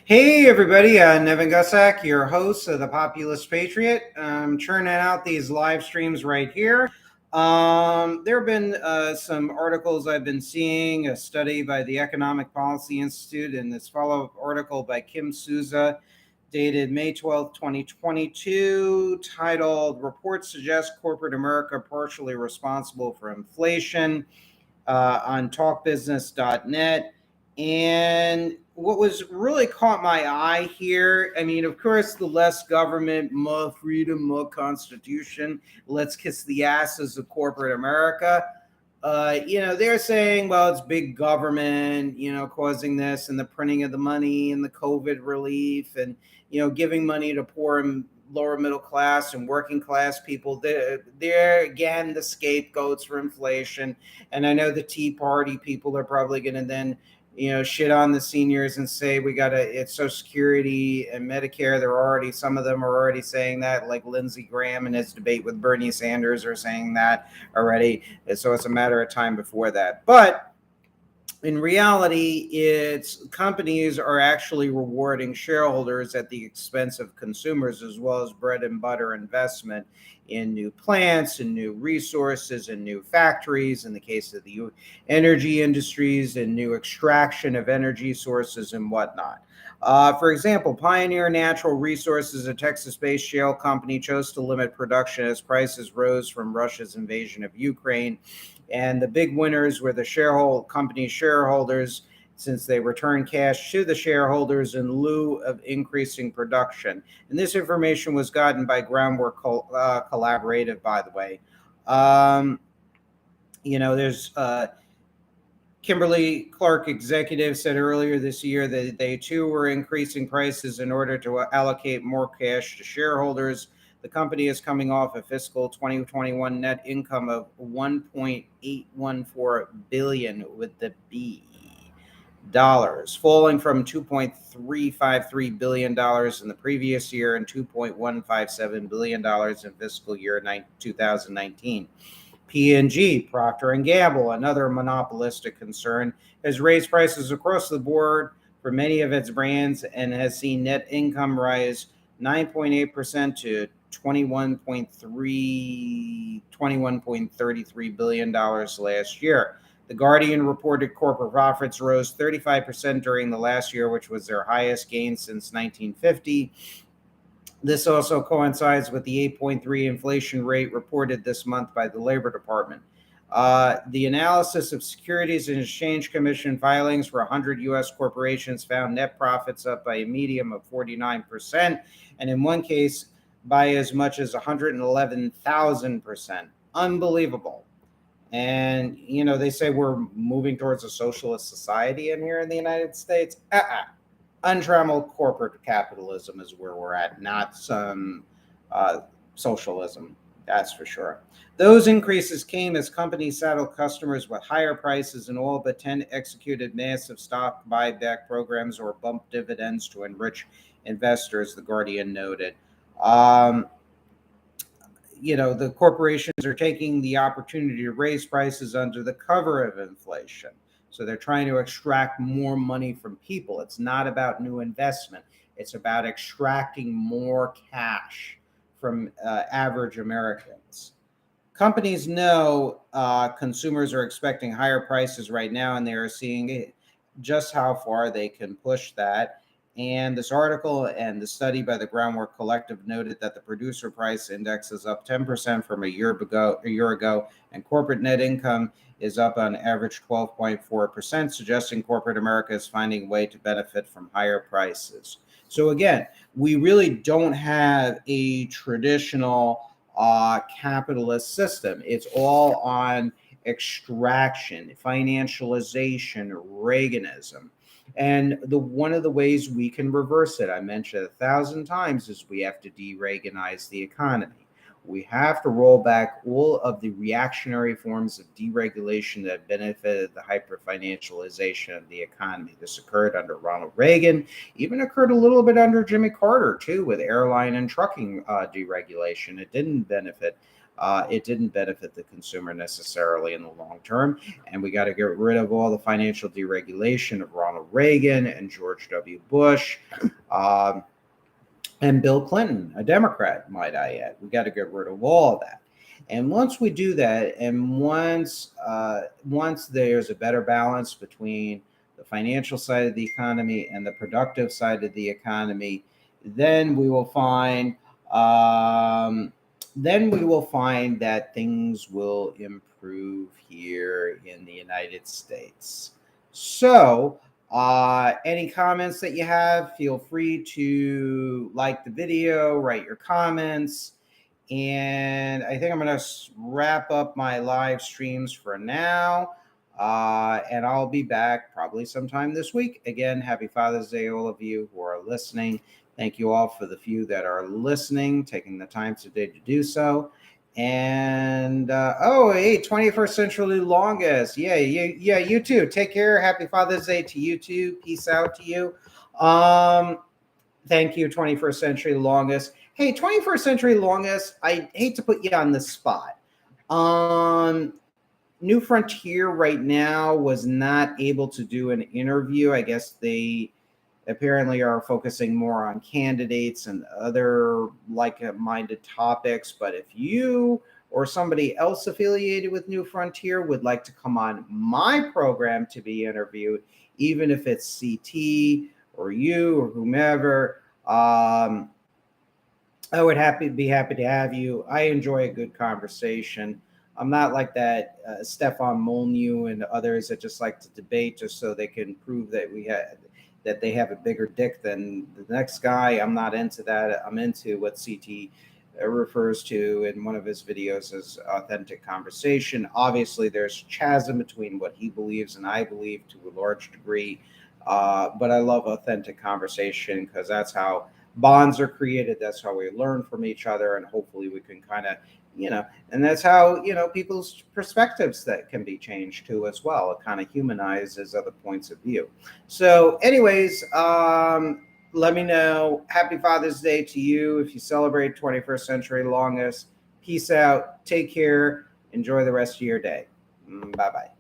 Hey, everybody. Nevin Gusak, your host of the Populist Patriot. I'm churning out these live streams right here. There have been some articles I've been seeing, a study by the Economic Policy Institute, and this follow up article by Kim Souza, dated May 12th, 2022, titled Reports Suggest Corporate America Partially Responsible for Inflation, on talkbusiness.net. And what was really caught my eye here, I mean, of course, the less government, more freedom, more constitution, let's kiss the asses of corporate America. They're saying, well, it's big government, causing this and the printing of the money and the COVID relief and, giving money to poor and lower middle class and working class people. They're again the scapegoats for inflation. And I know the Tea Party people are probably going to then shit on the seniors and say we got to, it's Social Security and Medicare. Some of them are already saying that, like Lindsey Graham in his debate with Bernie Sanders are saying that already. So it's a matter of time before that. But in reality, it's companies are actually rewarding shareholders at the expense of consumers, as well as bread and butter investment in new plants and new resources and new factories in the case of the energy industries and new extraction of energy sources and whatnot. For example, Pioneer Natural Resources, a Texas-based shale company, chose to limit production as prices rose from Russia's invasion of Ukraine. And the big winners were the company shareholders, since they returned cash to the shareholders in lieu of increasing production. And this information was gotten by Groundwork Collaborative, by the way. There's Kimberly Clark executive said earlier this year that they too were increasing prices in order to allocate more cash to shareholders. The company is coming off a fiscal 2021 net income of $1.814 billion with the B dollars, falling from $2.353 billion in the previous year and $2.157 billion in fiscal year 2019. P&G, Procter & Gamble, another monopolistic concern, has raised prices across the board for many of its brands and has seen net income rise 9.8% to $21.33 billion last year. The Guardian reported corporate profits rose 35% during the last year, which was their highest gain since 1950. This also coincides with the 8.3 inflation rate reported this month by the Labor Department. The analysis of Securities and Exchange Commission filings for 100 U.S. corporations found net profits up by a median of 49%, and in one case by as much as 111,000%. Unbelievable. And, they say we're moving towards a socialist society in here in the United States. Untrammeled corporate capitalism is where we're at, not some socialism, that's for sure. Those increases came as companies saddled customers with higher prices and all but 10 executed massive stock buyback programs or bumped dividends to enrich investors, the Guardian noted. The corporations are taking the opportunity to raise prices under the cover of inflation. So they're trying to extract more money from people. It's not about new investment. It's about extracting more cash from average Americans. Companies know consumers are expecting higher prices right now, and they are seeing just how far they can push that. And this article and the study by the Groundwork Collective noted that the producer price index is up 10% from a year ago, and corporate net income is up on average 12.4%, suggesting corporate America is finding a way to benefit from higher prices. So again, we really don't have a traditional capitalist system. It's all on extraction, financialization, Reaganism. And one of the ways we can reverse it, I mentioned 1,000 times, is we have to de-Reaganize the economy. We have to roll back all of the reactionary forms of deregulation that benefited the hyper-financialization of the economy. This occurred under Ronald Reagan, even occurred a little bit under Jimmy Carter, too, with airline and trucking deregulation. It didn't benefit the consumer necessarily in the long term. And we got to get rid of all the financial deregulation of Ronald Ronald Reagan and George W. Bush. And Bill Clinton, a Democrat, might I add. We got to get rid of all of that. And once we do that, and once there's a better balance between the financial side of the economy and the productive side of the economy, then we will find that things will improve here in the United States. So, any comments that you have, feel free to like the video, write your comments. And I think I'm going to wrap up my live streams for now. And I'll be back probably sometime this week. Again, happy Father's Day, all of you who are listening. Thank you all for the few that are listening, taking the time today to do so. And hey, 21st Century Longest. Yeah, you too. Take care. Happy Father's Day to you too. Peace out to you. Thank you, 21st Century Longest. Hey, 21st Century Longest, I hate to put you on the spot. New Frontier right now was not able to do an interview. I guess they apparently are focusing more on candidates and other like-minded topics. But if you or somebody else affiliated with New Frontier would like to come on my program to be interviewed, even if it's CT or you or whomever, I would be happy to have you. I enjoy a good conversation. I'm not like that Stefan Molyneux and others that just like to debate just so they can prove that they have a bigger dick than the next guy. I'm not into that. I'm into what CT refers to in one of his videos as authentic conversation. Obviously, there's chasm between what he believes and I believe to a large degree. But I love authentic conversation because that's how bonds are created. That's how we learn from each other. And hopefully we can kind of, and that's how, people's perspectives that can be changed too as well. It kind of humanizes other points of view. So anyways, let me know. Happy Father's Day to you if you celebrate 21st Century Longest. Peace out. Take care. Enjoy the rest of your day. Bye-bye.